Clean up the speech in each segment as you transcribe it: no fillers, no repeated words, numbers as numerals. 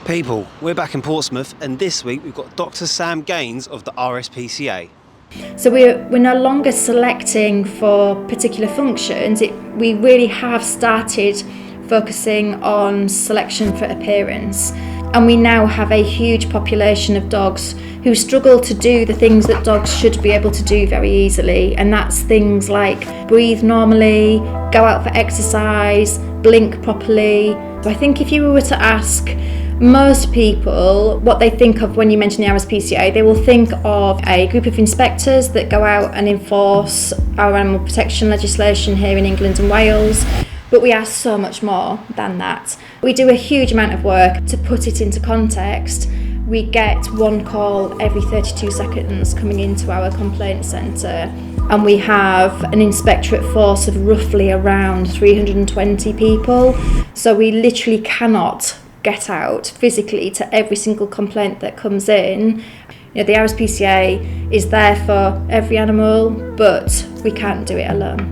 People, we're back in Portsmouth, and this week we've got Dr. Sam Gaines of the RSPCA. So we're no longer selecting for particular functions. We really have started focusing on selection for appearance, and we now have a huge population of dogs who struggle to do the things that dogs should be able to do very easily, and that's things like breathe normally, go out for exercise, blink properly. So I think if you were to ask most people what they think of when you mention the RSPCA, they will think of a group of inspectors that go out and enforce our animal protection legislation here in England and Wales. But we are so much more than that. We do a huge amount of work. To put it into context, we get one call every 32 seconds coming into our complaint centre, and we have an inspectorate force of roughly around 320 people. So we literally cannot get out physically to every single complaint that comes in. You know, the RSPCA is there for every animal, but we can't do it alone.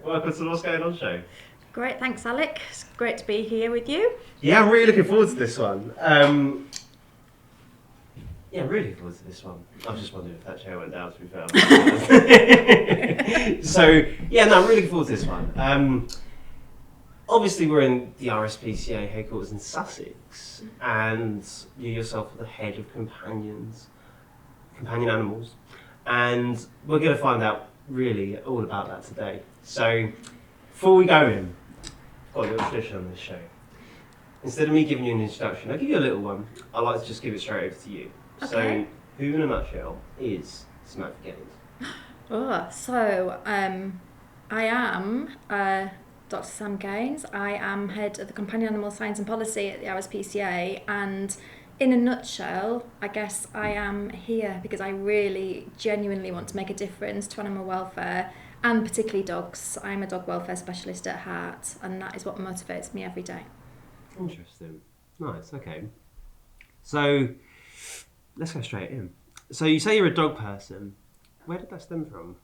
Welcome to the What's Going On show. Great, thanks Alec. It's great to be here with you. Yeah, I'm really looking forward to this one. I'm really looking forward to this one. I was just wondering if that chair went down, to be fair. I'm really looking forward to this one. Obviously, we're in the RSPCA headquarters in Sussex, and you yourself are the head of companion animals, and we're going to find out really all about that today. So, before we go in, I've got a little tradition on this show. Instead of me giving you an introduction, I'll give you a little one. I like to just give it straight over to you. Okay. So, who in a nutshell is Samantha Gaines? I am Dr. Sam Gaines. I am head of the Companion Animal Science and Policy at the RSPCA, and in a nutshell, I guess I am here because I really genuinely want to make a difference to animal welfare, and particularly dogs. I'm a dog welfare specialist at heart, and that is what motivates me every day. Interesting. Nice, okay. So, let's go straight in. So you say you're a dog person. Where did that stem from?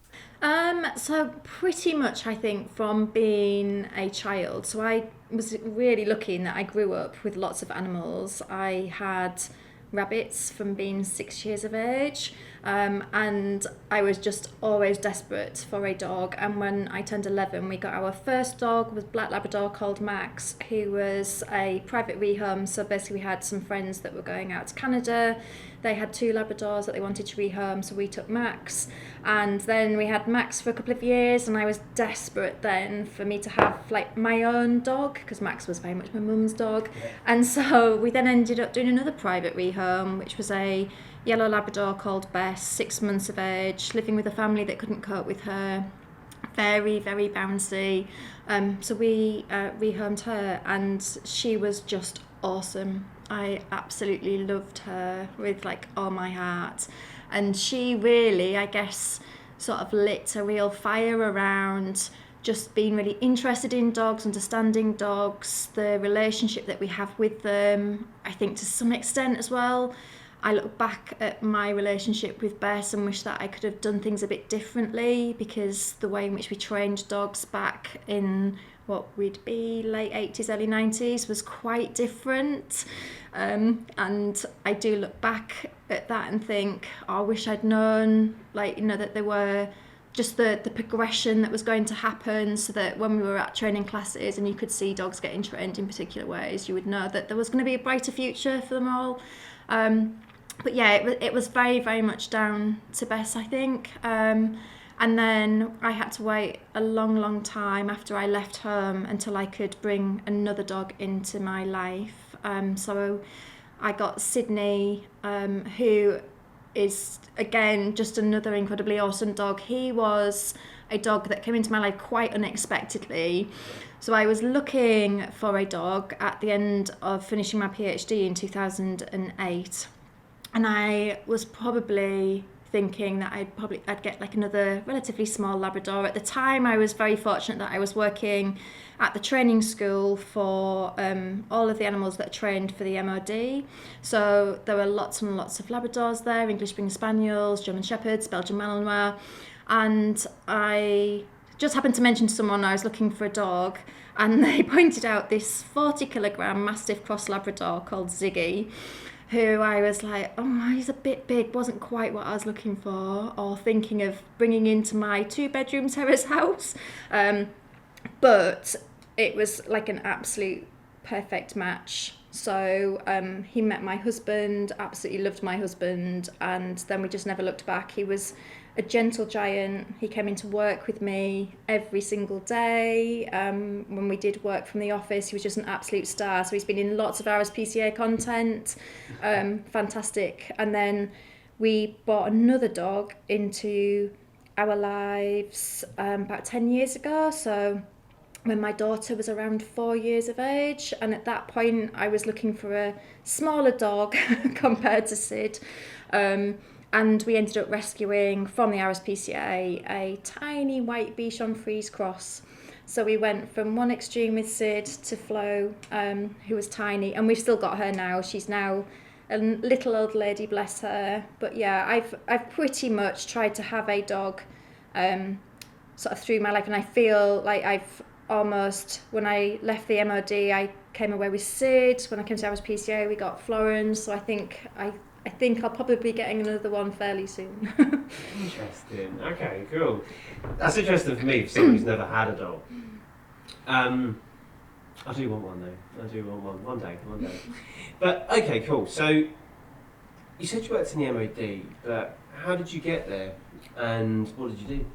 So pretty much I think from being a child. So I was really lucky in that I grew up with lots of animals. I had rabbits from being 6 years of age, and I was just always desperate for a dog. And when I turned 11, we got our first dog, was Black Labrador called Max, who was a private rehome. So basically we had some friends that were going out to Canada. They had 2 Labradors that they wanted to rehome, so we took Max. And then we had Max for a couple of years, and I was desperate then for me to have like my own dog, because Max was very much my mum's dog. And so we then ended up doing another private rehome, which was a yellow Labrador called Bess, 6 months of age, living with a family that couldn't cope with her. Very, very bouncy. So we rehomed her, and she was just awesome. I absolutely loved her with like all my heart, and she really, I guess, sort of lit a real fire around just being really interested in dogs, understanding dogs, the relationship that we have with them. I think to some extent as well, I look back at my relationship with Bess and wish that I could have done things a bit differently, because the way in which we trained dogs back in what would be late 80s, early 90s was quite different. And I do look back at that and think, oh, I wish I'd known, that there were just the progression that was going to happen, so that when we were at training classes and you could see dogs getting trained in particular ways, you would know that there was going to be a brighter future for them all. But yeah, it was very, very much down to Bess, I think. And then I had to wait a long, long time after I left home until I could bring another dog into my life. So I got Sydney, who is, again, just another incredibly awesome dog. He was a dog that came into my life quite unexpectedly. So I was looking for a dog at the end of finishing my PhD in 2008. And I was probably thinking that I'd get like another relatively small Labrador. At the time, I was very fortunate that I was working at the training school for all of the animals that are trained for the MOD. So there were lots and lots of Labradors there, English Springer Spaniels, German Shepherds, Belgian Malinois, and I just happened to mention to someone I was looking for a dog, and they pointed out this 40-kilogram Mastiff Cross Labrador called Ziggy, who I was like, oh, he's a bit big, wasn't quite what I was looking for, or thinking of bringing into my 2-bedroom terrace house. But it was like an absolute perfect match. So he met my husband, absolutely loved my husband, and then we just never looked back. He was a gentle giant. He came into work with me every single day. When we did work from the office, he was just an absolute star. So he's been in lots of RSPCA content, fantastic. And then we bought another dog into our lives about 10 years ago. So when my daughter was around 4 years of age, and at that point I was looking for a smaller dog compared to Sid. And we ended up rescuing from the RSPCA a tiny white Bichon Frise cross. So we went from one extreme with Sid to Flo, who was tiny, and we've still got her now. She's now a little old lady, bless her. But yeah, I've pretty much tried to have a dog sort of through my life, and I feel like I've almost, when I left the MOD, I came away with Sid. When I came to RSPCA, we got Florence. So I think I'll probably be getting another one fairly soon. Interesting. Okay, cool. That's interesting for me, for someone who's never had a dog. I do want one though. I do want one day. But okay, cool. So you said you worked in the MOD, but how did you get there, and what did you do?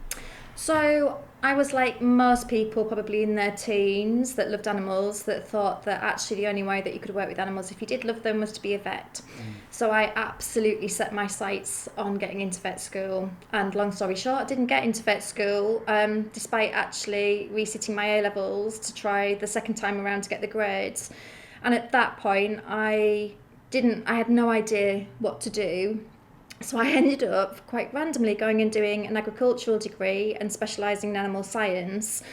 So I was like most people probably in their teens that loved animals, that thought that actually the only way that you could work with animals if you did love them was to be a vet. So I absolutely set my sights on getting into vet school, and long story short, I didn't get into vet school despite actually resitting my A-levels to try the second time around to get the grades. And at that point I had no idea what to do. So I ended up quite randomly going and doing an agricultural degree and specialising in animal science.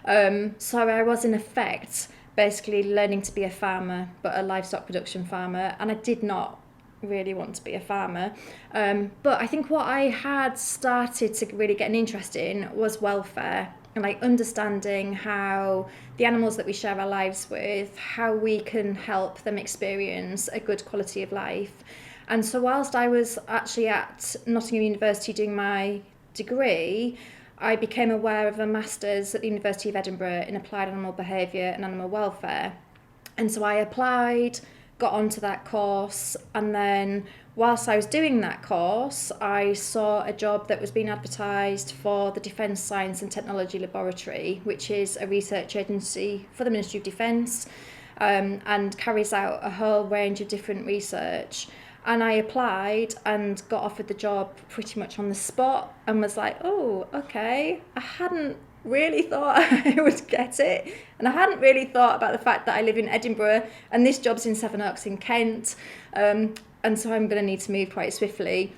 So I was in effect basically learning to be a farmer, but a livestock production farmer, and I did not really want to be a farmer. But I think what I had started to really get an interest in was welfare, and like understanding how the animals that we share our lives with, how we can help them experience a good quality of life. And so whilst I was actually at Nottingham University doing my degree, I became aware of a master's at the University of Edinburgh in applied animal behaviour and animal welfare. And so I applied, got onto that course, and then whilst I was doing that course, I saw a job that was being advertised for the Defence Science and Technology Laboratory, which is a research agency for the Ministry of Defence, and carries out a whole range of different research. And I applied and got offered the job pretty much on the spot, and was like, oh, okay. I hadn't really thought I would get it, and I hadn't really thought about the fact that I live in Edinburgh and this job's in Sevenoaks in Kent, and so I'm going to need to move quite swiftly.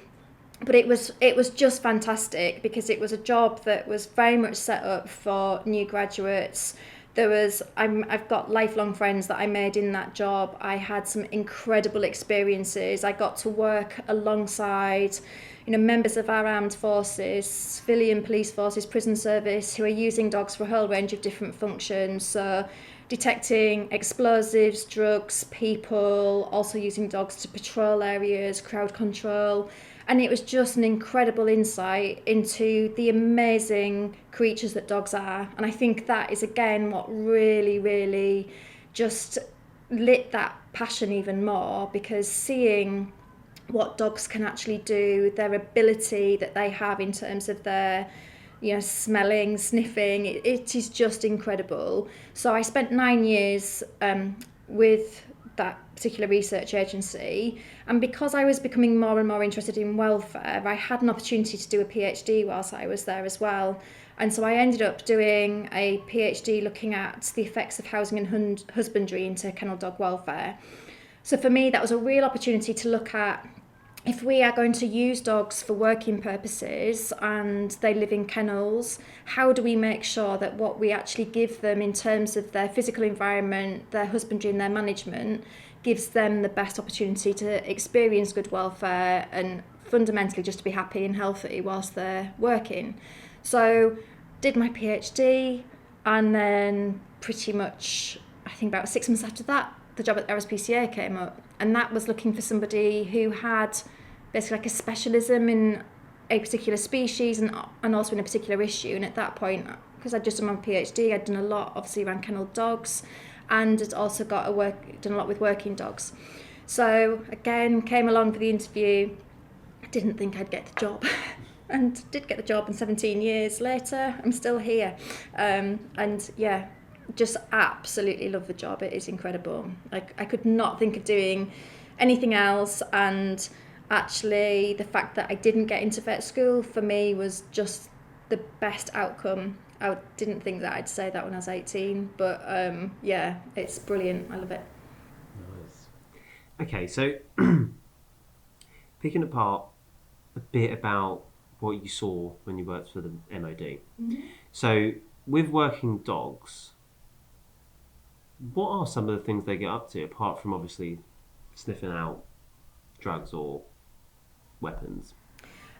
But it was just fantastic, because it was a job that was very much set up for new graduates. I've got lifelong friends that I made in that job. I had some incredible experiences. I got to work alongside, members of our armed forces, civilian police forces, prison service, who are using dogs for a whole range of different functions. So detecting explosives, drugs, people, also using dogs to patrol areas, crowd control. And it was just an incredible insight into the amazing creatures that dogs are. And I think that is, again, what really, really just lit that passion even more, because seeing what dogs can actually do, their ability that they have in terms of their smelling, sniffing, it is just incredible. So I spent 9 years with that particular research agency, and because I was becoming more and more interested in welfare, I had an opportunity to do a PhD whilst I was there as well. And so I ended up doing a PhD looking at the effects of housing and husbandry into kennel dog welfare. So for me, that was a real opportunity to look at if we are going to use dogs for working purposes and they live in kennels, how do we make sure that what we actually give them in terms of their physical environment, their husbandry and their management gives them the best opportunity to experience good welfare and fundamentally just to be happy and healthy whilst they're working. So did my PhD, and then pretty much I think about 6 months after that the job at RSPCA came up, and that was looking for somebody who had basically like a specialism in a particular species and also in a particular issue. And at that point, because I'd just done my PhD, I'd done a lot obviously around kennel dogs, and had also done a lot with working dogs. So again, came along for the interview, didn't think I'd get the job and did get the job, and 17 years later I'm still here. And yeah, just absolutely love the job. It is incredible. Like, I could not think of doing anything else, and actually the fact that I didn't get into vet school for me was just the best outcome. I didn't think that I'd say that when I was 18, but yeah, it's brilliant. I love it. Nice. Okay, so picking apart a bit about what you saw when you worked for the MOD. Mm-hmm. So with working dogs, what are some of the things they get up to, apart from obviously sniffing out drugs or weapons?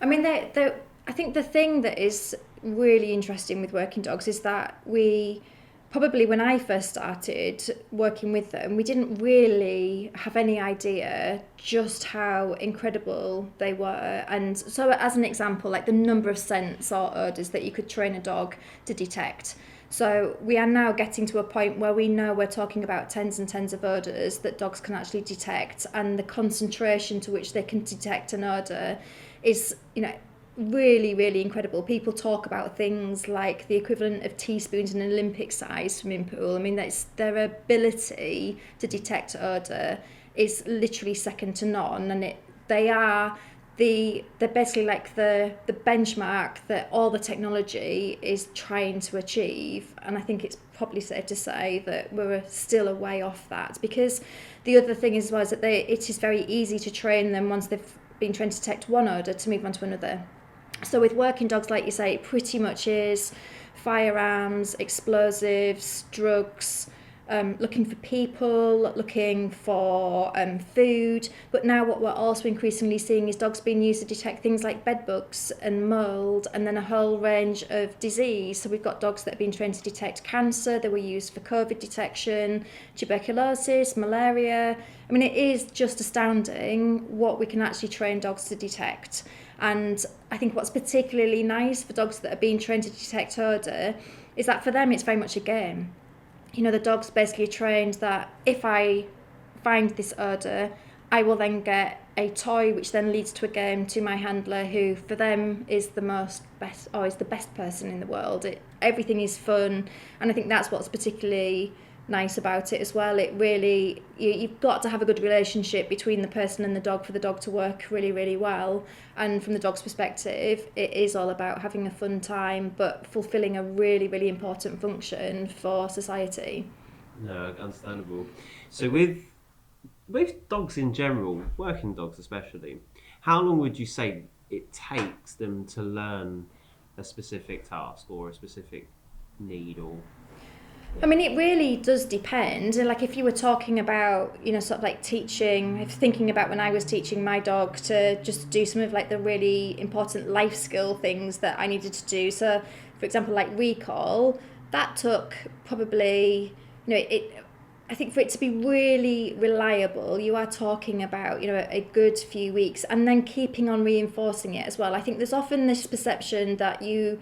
I mean, I think the thing that is really interesting with working dogs is that we probably, when I first started working with them, we didn't really have any idea just how incredible they were. And so as an example, like the number of scents or odours that you could train a dog to detect. So we are now getting to a point where we know we're talking about tens and tens of odours that dogs can actually detect, and the concentration to which they can detect an odour is, really, really incredible. People talk about things like the equivalent of teaspoons in an Olympic-sized swimming pool. I mean, their ability to detect odour is literally second to none, and they're basically like the benchmark that all the technology is trying to achieve. And I think it's probably safe to say that we're still a way off that, because the other thing is that it is very easy to train them once they've been trained to detect one odour to move on to another. So with working dogs, like you say, it pretty much is firearms, explosives, drugs, looking for people, looking for food. But now what we're also increasingly seeing is dogs being used to detect things like bed bugs and mould, and then a whole range of disease. So we've got dogs that have been trained to detect cancer. They were used for COVID detection, tuberculosis, malaria. I mean, it is just astounding what we can actually train dogs to detect. And I think what's particularly nice for dogs that are being trained to detect odour is that for them it's very much a game. The dog's basically trained that if I find this odour, I will then get a toy, which then leads to a game to my handler, who for them is the best person in the world. Everything is fun, and I think that's what's particularly nice about it as well. It really, you've got to have a good relationship between the person and the dog for the dog to work really, really well. And from the dog's perspective, it is all about having a fun time but fulfilling a really, really important function for society. No, understandable. So with dogs in general, working dogs especially, how long would you say it takes them to learn a specific task or a specific need? Or I mean, it really does depend. Like, if you were talking about, sort of like teaching, thinking about when I was teaching my dog to just do some of like the really important life skill things that I needed to do. So, for example, like recall, that took probably, I think for it to be really reliable, you are talking about, a good few weeks, and then keeping on reinforcing it as well. I think there's often this perception that you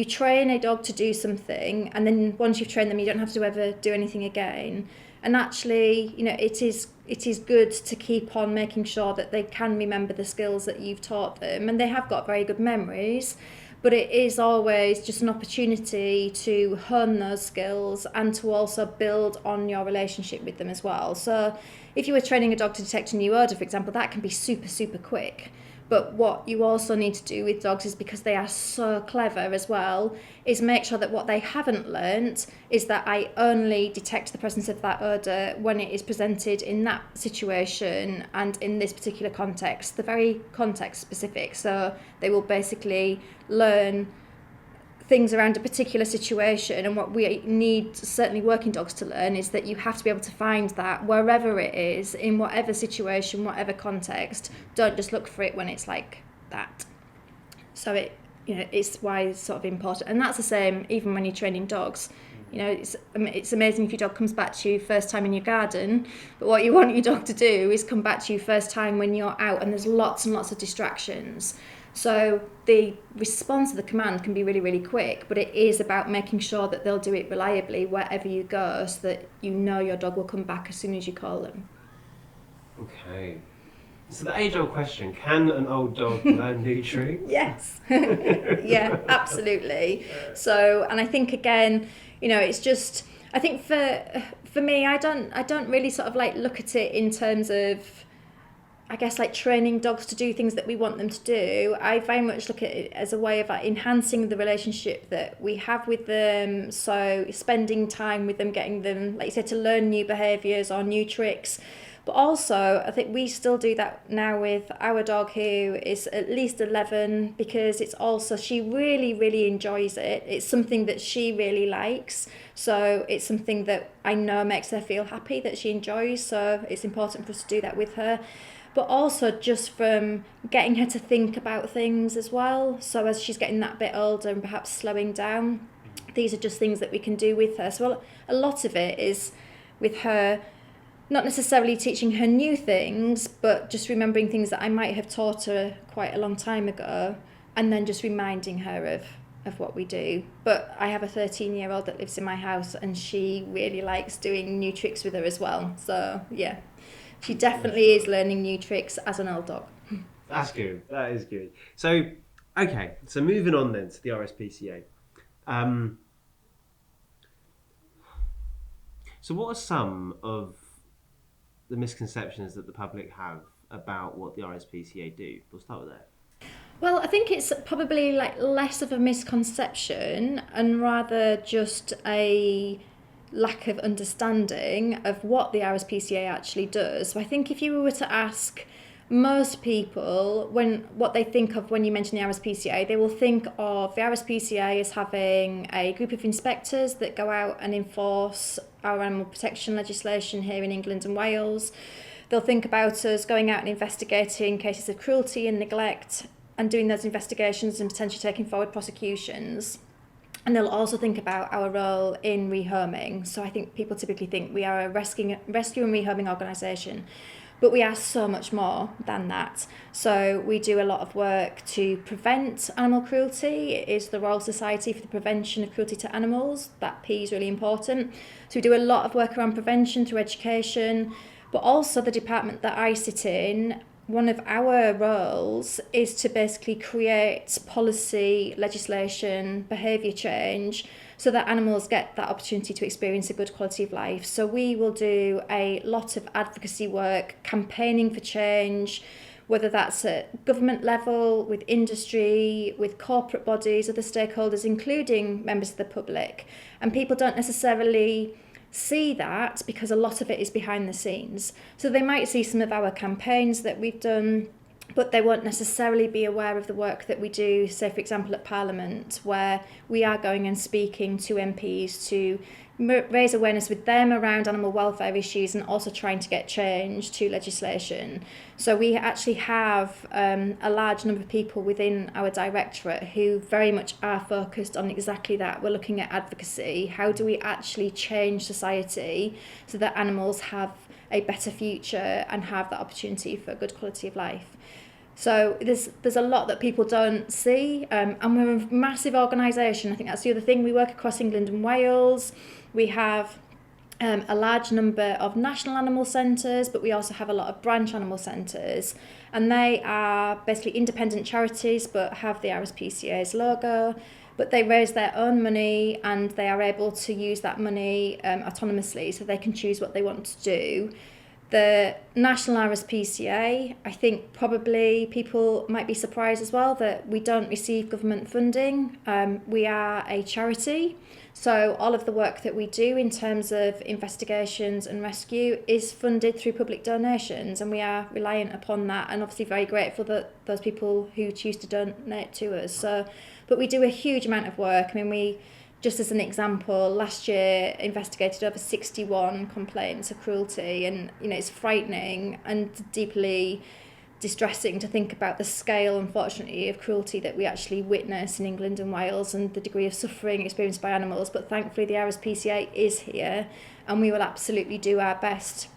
train a dog to do something, and then once you've trained them, you don't have to ever do anything again. And actually, it is good to keep on making sure that they can remember the skills that you've taught them, and they have got very good memories. But it is always just an opportunity to hone those skills and to also build on your relationship with them as well. So if you were training a dog to detect a new odour, for example, that can be super, super quick. But what you also need to do with dogs is, because they are so clever as well, is make sure that what they haven't learnt is that I only detect the presence of that odour when it is presented in that situation and in this particular context. They're very context specific, so they will basically learn things around a particular situation, and what we need certainly working dogs to learn is that you have to be able to find that wherever it is, in whatever situation, whatever context. Don't just look for it when it's like that. So it's why it's sort of important, and that's the same even when you're training dogs. It's amazing if your dog comes back to you first time in your garden, but what you want your dog to do is come back to you first time when you're out and there's lots and lots of distractions. So the response to the command can be really, really quick, but it is about making sure that they'll do it reliably wherever you go, so that you know your dog will come back as soon as you call them. Okay. So the age-old question, can an old dog learn new tricks? Yes. Yeah, absolutely. So, and I think again, it's just, I think for me, I don't really sort of like look at it in terms of, I guess, like training dogs to do things that we want them to do. I very much look at it as a way of enhancing the relationship that we have with them. So spending time with them, getting them, like you said, to learn new behaviours or new tricks. But also, I think we still do that now with our dog, who is at least 11, because it's also, she really, really enjoys it. It's something that she really likes. So it's something that I know makes her feel happy, that she enjoys. So it's important for us to do that with her. But also just from getting her to think about things as well. So as she's getting that bit older and perhaps slowing down, these are just things that we can do with her. So a lot of it is with her, not necessarily teaching her new things, but just remembering things that I might have taught her quite a long time ago, and then just reminding her of what we do. But I have a 13-year-old that lives in my house, and she really likes doing new tricks with her as well. So yeah, she definitely is learning new tricks as an old dog. That's good. That is good. So, okay. So moving on then to the RSPCA. So what are some of the misconceptions that the public have about what the RSPCA do? We'll start with that. Well, I think it's probably like less of a misconception and rather just a lack of understanding of what the RSPCA actually does. So I think if you were to ask most people what they think of when you mention the RSPCA, they will think of the RSPCA as having a group of inspectors that go out and enforce our animal protection legislation here in England and Wales. They'll think about us going out and investigating cases of cruelty and neglect and doing those investigations and potentially taking forward prosecutions. And they'll also think about our role in rehoming. So I think people typically think we are a rescue and rehoming organisation, but we are so much more than that. So we do a lot of work to prevent animal cruelty. It is the Royal Society for the Prevention of Cruelty to Animals. That P is really important. So we do a lot of work around prevention through education, but also the department that I sit in, one of our roles is to basically create policy, legislation, behaviour change so that animals get that opportunity to experience a good quality of life. So we will do a lot of advocacy work, campaigning for change, whether that's at government level, with industry, with corporate bodies, other stakeholders, including members of the public. And people don't necessarily see that because a lot of it is behind the scenes. So they might see some of our campaigns that we've done, but they won't necessarily be aware of the work that we do, say for example at Parliament, where we are going and speaking to MPs to raise awareness with them around animal welfare issues and also trying to get change to legislation. So we actually have a large number of people within our directorate who very much are focused on exactly that. We're looking at advocacy. How do we actually change society so that animals have a better future and have that opportunity for a good quality of life? So there's a lot that people don't see, and we're a massive organisation. I think that's the other thing. We work across England and Wales. We have a large number of national animal centres, but we also have a lot of branch animal centres, and they are basically independent charities but have the RSPCA's logo, but they raise their own money and they are able to use that money autonomously, so they can choose what they want to do. The national RSPCA, I think probably people might be surprised as well that we don't receive government funding. We are a charity, so all of the work that we do in terms of investigations and rescue is funded through public donations, and we are reliant upon that, and obviously very grateful that those people who choose to donate to us. But we do a huge amount of work. I mean, we, just as an example, last year investigated over 61 complaints of cruelty, and it's frightening and deeply distressing to think about the scale, unfortunately, of cruelty that we actually witness in England and Wales and the degree of suffering experienced by animals. But thankfully the RSPCA is here, and we will absolutely do our best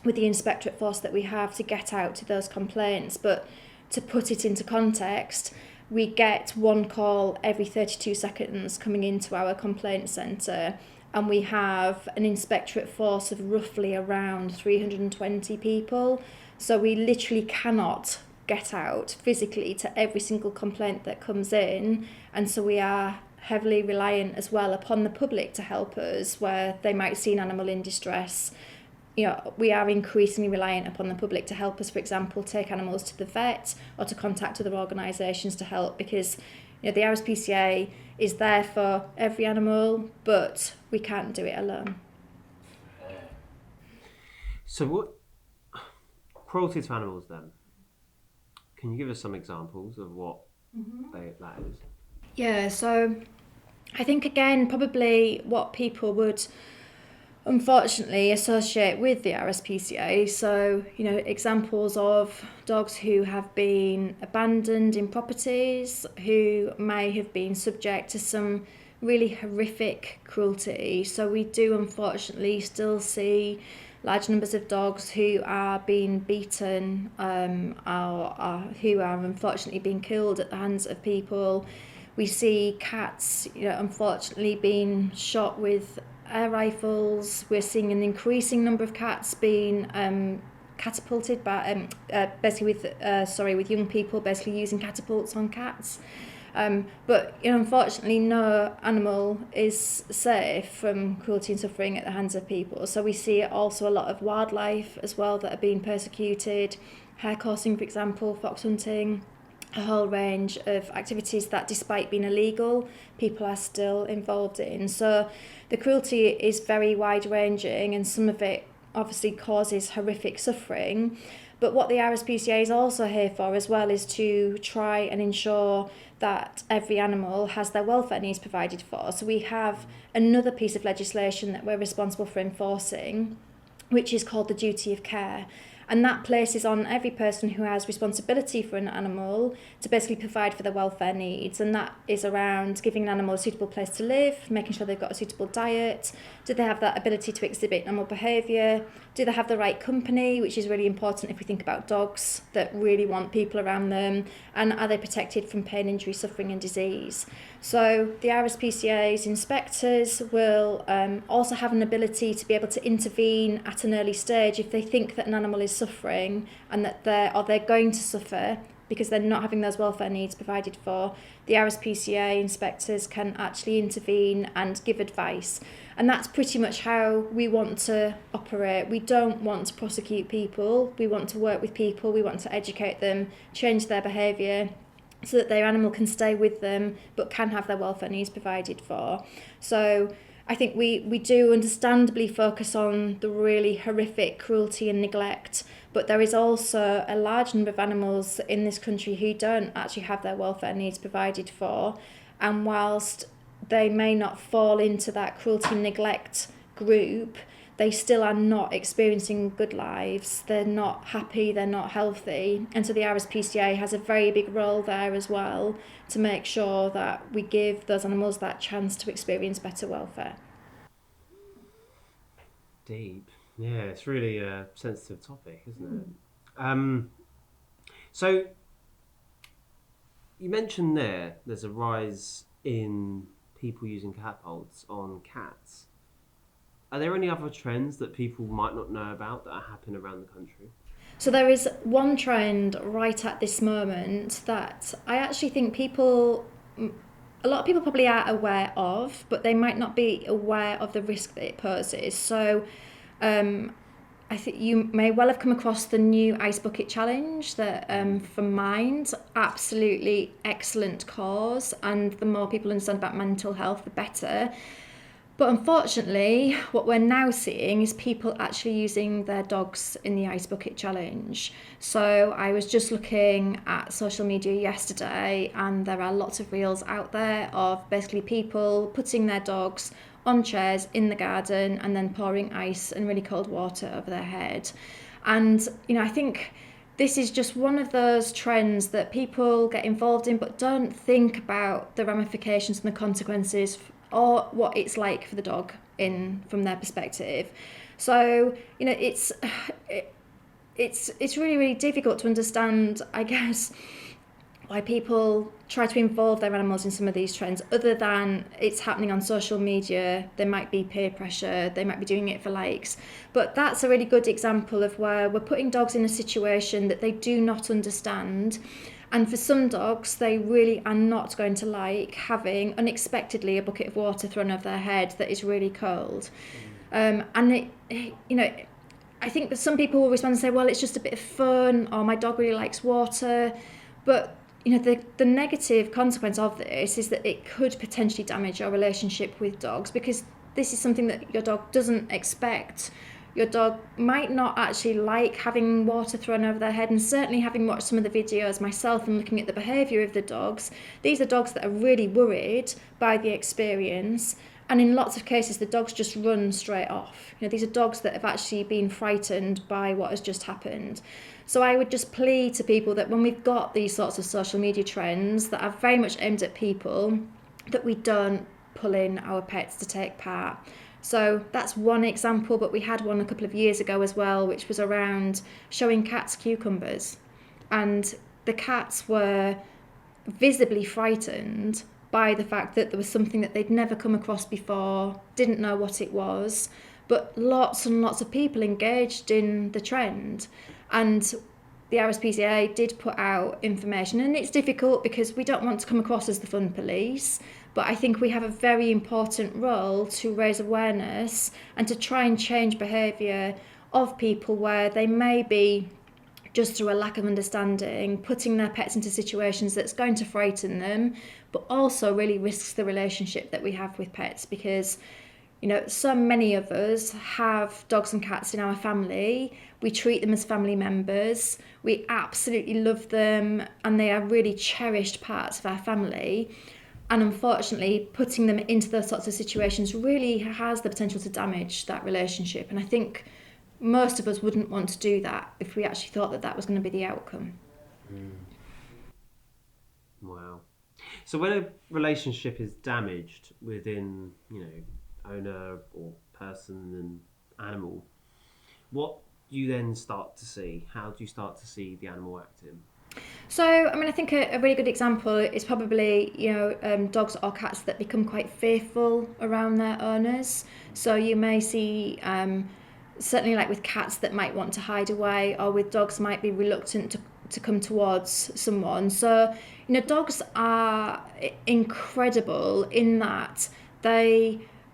with the inspectorate force that we have to get out to those complaints. But to put it into context, we get one call every 32 seconds coming into our complaint centre, and we have an inspectorate force of roughly around 320 people. So we literally cannot get out physically to every single complaint that comes in, and so we are heavily reliant as well upon the public to help us where they might see an animal in distress. We are increasingly reliant upon the public to help us, for example, take animals to the vet or to contact other organisations to help, because the RSPCA is there for every animal, but we can't do it alone. So what cruelty to animals then? Can you give us some examples of what that is? Yeah, so I think again probably what people would unfortunately associate with the RSPCA. So, examples of dogs who have been abandoned in properties, who may have been subject to some really horrific cruelty. So we do unfortunately still see large numbers of dogs who are being beaten, or who are unfortunately being killed at the hands of people. We see cats, unfortunately being shot with air rifles. We're seeing an increasing number of cats being catapulted by with young people basically using catapults on cats. But unfortunately no animal is safe from cruelty and suffering at the hands of people. So we see also a lot of wildlife as well that are being persecuted, hare coursing, for example, fox hunting, a whole range of activities that, despite being illegal, people are still involved in. So the cruelty is very wide-ranging, and some of it obviously causes horrific suffering. But what the RSPCA is also here for as well is to try and ensure that every animal has their welfare needs provided for. So we have another piece of legislation that we're responsible for enforcing, which is called the duty of care. And that places on every person who has responsibility for an animal to basically provide for their welfare needs. And that is around giving an animal a suitable place to live, making sure they've got a suitable diet. Do they have that ability to exhibit animal behaviour? Do they have the right company, which is really important if we think about dogs that really want people around them? And are they protected from pain, injury, suffering and disease? So the RSPCA's inspectors will also have an ability to be able to intervene at an early stage if they think that an animal is suffering and that they're going to suffer because they're not having those welfare needs provided for. The RSPCA inspectors can actually intervene and give advice. And that's pretty much how we want to operate. We don't want to prosecute people. We want to work with people. We want to educate them, change their behaviour so that their animal can stay with them but can have their welfare needs provided for. So I think we do understandably focus on the really horrific cruelty and neglect, but there is also a large number of animals in this country who don't actually have their welfare needs provided for. And whilst they may not fall into that cruelty and neglect group, they still are not experiencing good lives. They're not happy, they're not healthy. And so the RSPCA has a very big role there as well to make sure that we give those animals that chance to experience better welfare. Deep. Yeah, it's really a sensitive topic, isn't it? So you mentioned there's a rise in people using catapults on cats. Are there any other trends that people might not know about that are happening around the country? So there is one trend right at this moment that I actually think a lot of people probably are aware of, but they might not be aware of the risk that it poses. So I I think you may well have come across the new Ice Bucket Challenge that from Mind, absolutely excellent cause, and the more people understand about mental health, the better. But unfortunately, what we're now seeing is people actually using their dogs in the Ice Bucket Challenge. So I was just looking at social media yesterday, and there are lots of reels out there of basically people putting their dogs on chairs in the garden and then pouring ice and really cold water over their head. And, I think this is just one of those trends that people get involved in but don't think about the ramifications and the consequences or what it's like for the dog from their perspective. So, it's really, really difficult to understand, I guess, why people try to involve their animals in some of these trends, other than it's happening on social media. There might be peer pressure, they might be doing it for likes. But that's a really good example of where we're putting dogs in a situation that they do not understand. And for some dogs, they really are not going to like having unexpectedly a bucket of water thrown over their head that is really cold. And I think that some people will respond and say, well, it's just a bit of fun, or my dog really likes water. But the negative consequence of this is that it could potentially damage your relationship with dogs, because this is something that your dog doesn't expect. Your dog might not actually like having water thrown over their head, and certainly having watched some of the videos myself and looking at the behaviour of the dogs, these are dogs that are really worried by the experience, and in lots of cases the dogs just run straight off. These are dogs that have actually been frightened by what has just happened. So I would just plead to people that when we've got these sorts of social media trends that are very much aimed at people, that we don't pull in our pets to take part. So that's one example, but we had one a couple of years ago as well, which was around showing cats cucumbers. And the cats were visibly frightened by the fact that there was something that they'd never come across before, didn't know what it was, but lots and lots of people engaged in the trend. And the RSPCA did put out information, and it's difficult because we don't want to come across as the fun police, but I think we have a very important role to raise awareness and to try and change behaviour of people where they may be, just through a lack of understanding, putting their pets into situations that's going to frighten them, but also really risks the relationship that we have with pets, because so many of us have dogs and cats in our family. We treat them as family members. We absolutely love them, and they are really cherished parts of our family. And unfortunately, putting them into those sorts of situations really has the potential to damage that relationship. And I think most of us wouldn't want to do that if we actually thought that was going to be the outcome. Wow. So when a relationship is damaged within, owner or person and animal, what do you then start to see? How do you start to see the animal acting? So, I think a really good example is probably, dogs or cats that become quite fearful around their owners. So you may see, certainly like with cats that might want to hide away, or with dogs might be reluctant to come towards someone. So, dogs are incredible in that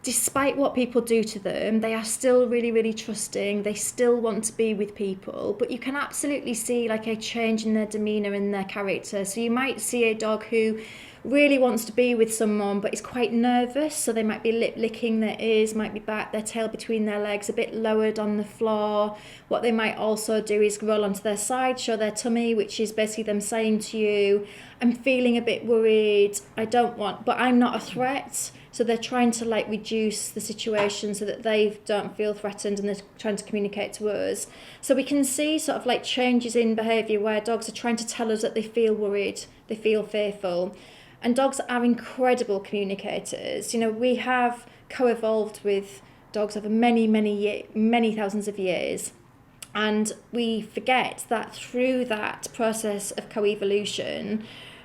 despite what people do to them, they are still really, really trusting. They still want to be with people, but you can absolutely see like a change in their demeanour and their character. So you might see a dog who really wants to be with someone but is quite nervous, so they might be lip licking their ears, might be back their tail between their legs, a bit lowered on the floor. What they might also do is roll onto their side, show their tummy, which is basically them saying to you, I'm feeling a bit worried, but I'm not a threat. So they're trying to reduce the situation so that they don't feel threatened, and they're trying to communicate to us. So we can see sort of changes in behaviour where dogs are trying to tell us that they feel worried, they feel fearful. And dogs are incredible communicators. We have co-evolved with dogs over many thousands of years. And we forget that through that process of co-evolution,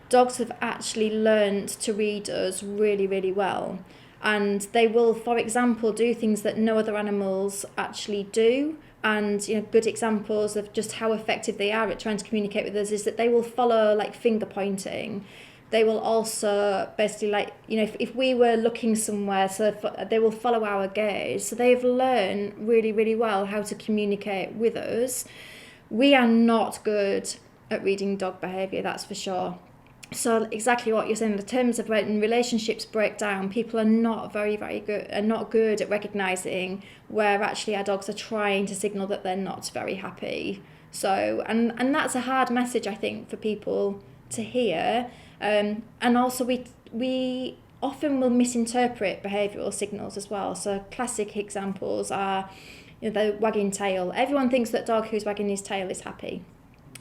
dogs have actually learned to read us really, really well. And they will, for example, do things that no other animals actually do. And good examples of just how effective they are at trying to communicate with us is that they will follow finger pointing. they will also basically, like, you know, if we were looking somewhere, so they will follow our gaze. So they've learned really, really well how to communicate with us. We are not good at reading dog behaviour, that's for sure. So exactly what you're saying, in terms of when relationships break down, people are not very good at recognising where actually our dogs are trying to signal that they're not very happy. So and that's a hard message, I think, for people to hear. And also we often will misinterpret behavioural signals as well. So classic examples are, you know, the wagging tail. Everyone thinks that dog who's wagging his tail is happy,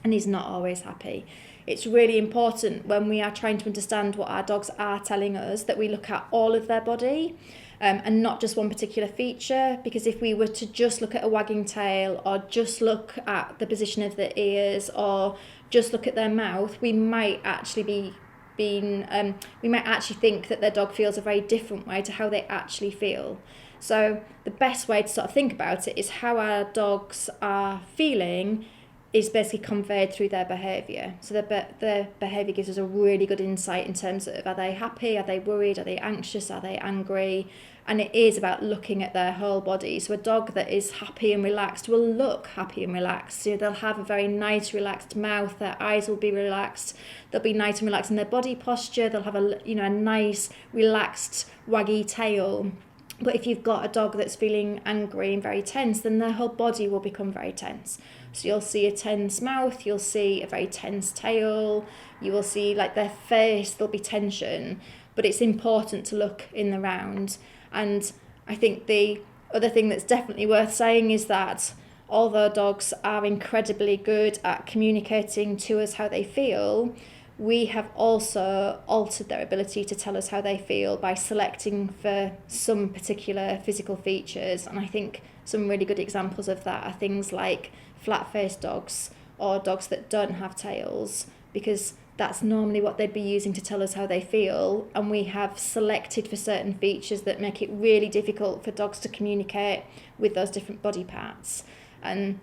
and he's not always happy. It's really important when we are trying to understand what our dogs are telling us that we look at all of their body, and not just one particular feature, because if we were to just look at a wagging tail, or just look at the position of the ears, or just look at their mouth, we might actually we might actually think that their dog feels a very different way to how they actually feel. So the best way to sort of think about it is how our dogs are feeling is basically conveyed through their behaviour. So their behaviour gives us a really good insight in terms of, are they happy, are they worried, are they anxious, are they angry? And it is about looking at their whole body. So a dog that is happy and relaxed will look happy and relaxed. So they'll have a very nice relaxed mouth, their eyes will be relaxed, they'll be nice and relaxed in their body posture, they'll have a nice relaxed waggy tail. But if you've got a dog that's feeling angry and very tense, then their whole body will become very tense. So you'll see a tense mouth, you'll see a very tense tail, you will see like their face, there'll be tension. But it's important to look in the round. And I think the other thing that's definitely worth saying is that although dogs are incredibly good at communicating to us how they feel, we have also altered their ability to tell us how they feel by selecting for some particular physical features. And I think some really good examples of that are things like flat-faced dogs, or dogs that don't have tails, because that's normally what they'd be using to tell us how they feel. And we have selected for certain features that make it really difficult for dogs to communicate with those different body parts. And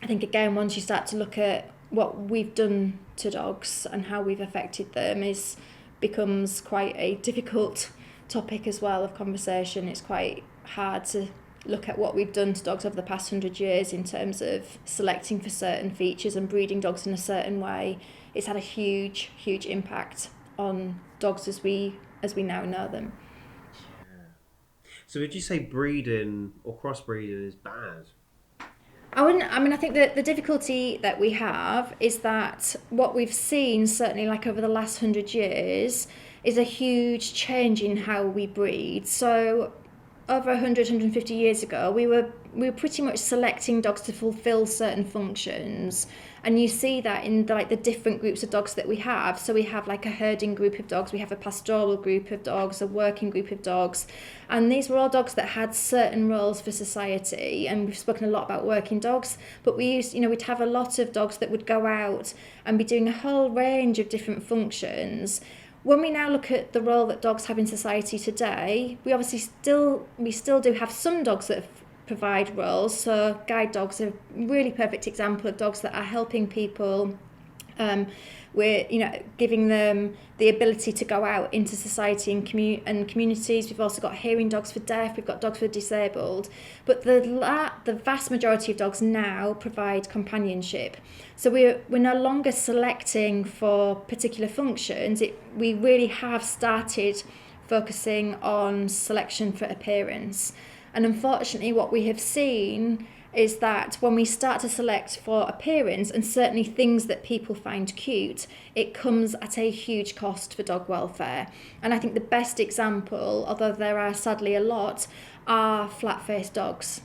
I think, again, once you start to look at what we've done to dogs and how we've affected them, becomes quite a difficult topic as well of conversation. It's quite hard to look at what we've done to dogs over the past 100 years in terms of selecting for certain features and breeding dogs in a certain way. It's had a huge impact on dogs as we now know them. Yeah. So would you say breeding or crossbreeding is bad? I think that the difficulty that we have is that what we've seen, certainly like over the last 100 years, is a huge change in how we breed. So over 100, 150 years ago, we were pretty much selecting dogs to fulfill certain functions. And you see that in the different groups of dogs that we have. So we have like a herding group of dogs, we have a pastoral group of dogs, a working group of dogs. And these were all dogs that had certain roles for society. And we've spoken a lot about working dogs, but we'd have a lot of dogs that would go out and be doing a whole range of different functions. When we now look at the role that dogs have in society today, we obviously still do have some dogs that provide roles. So guide dogs are a really perfect example of dogs that are helping people. We're giving them the ability to go out into society and communities. We've also got hearing dogs for deaf, we've got dogs for disabled, but the vast majority of dogs now provide companionship. So we're no longer selecting for particular functions. We really have started focusing on selection for appearance. And unfortunately, what we have seen is that when we start to select for appearance, and certainly things that people find cute, it comes at a huge cost for dog welfare. And I think the best example, although there are sadly a lot, are flat-faced dogs.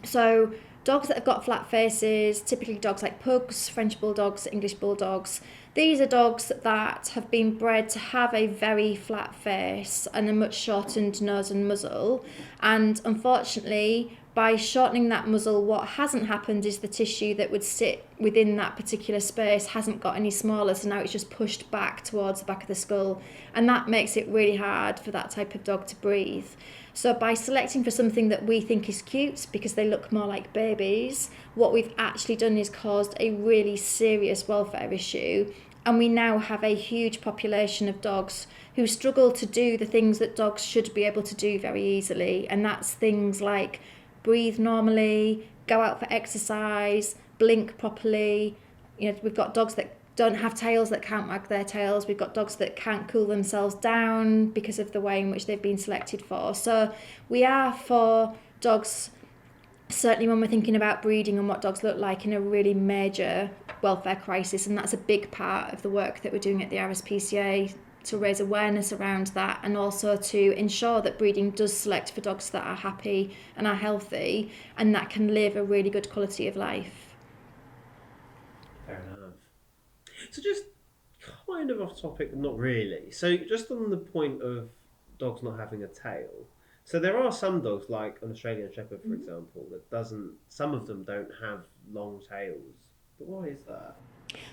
So dogs that have got flat faces, typically dogs like pugs, French bulldogs, English bulldogs, these are dogs that have been bred to have a very flat face and a much shortened nose and muzzle. And unfortunately, by shortening that muzzle, what hasn't happened is the tissue that would sit within that particular space hasn't got any smaller, so now it's just pushed back towards the back of the skull. And that makes it really hard for that type of dog to breathe. So by selecting for something that we think is cute because they look more like babies, what we've actually done is caused a really serious welfare issue. And we now have a huge population of dogs who struggle to do the things that dogs should be able to do very easily. And that's things like breathe normally, go out for exercise, blink properly. You know, we've got dogs that don't have tails that can't wag their tails. We've got dogs that can't cool themselves down because of the way in which they've been selected for. So we are for dogs, certainly when we're thinking about breeding and what dogs look like, in a really major welfare crisis, and that's a big part of the work that we're doing at the RSPCA to raise awareness around that, and also to ensure that breeding does select for dogs that are happy and are healthy and that can live a really good quality of life. Fair enough. So just kind of off topic, not really. So just on the point of dogs not having a tail. So there are some dogs, like an Australian Shepherd, for example, that some of them don't have long tails. But why is that?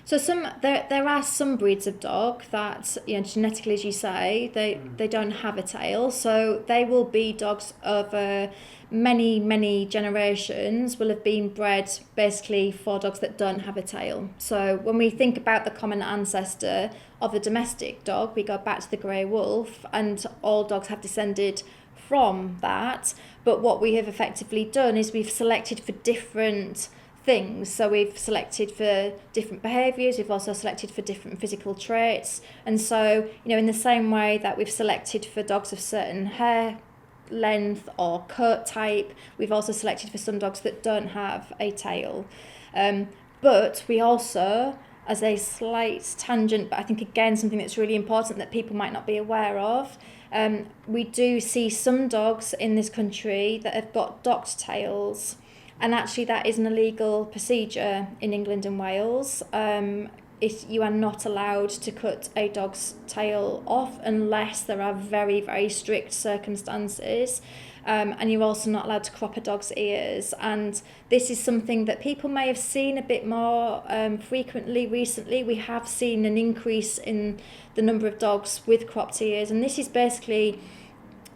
So there are some breeds of dog that, you know, genetically, as you say, they don't have a tail. So they will be dogs over many generations will have been bred basically for dogs that don't have a tail. So when we think about the common ancestor of the domestic dog, we go back to the grey wolf, and all dogs have descended from that. But what we have effectively done is we've selected for different things. So we've selected for different behaviours, we've also selected for different physical traits. And so, you know, in the same way that we've selected for dogs of certain hair length or coat type, we've also selected for some dogs that don't have a tail. But we also, as a slight tangent, but I think again something that's really important that people might not be aware of, we do see some dogs in this country that have got docked tails. And actually that is an illegal procedure in England and Wales. You are not allowed to cut a dog's tail off unless there are very strict circumstances. And you're also not allowed to crop a dog's ears. And this is something that people may have seen a bit more frequently recently. We have seen an increase in the number of dogs with cropped ears. And this is basically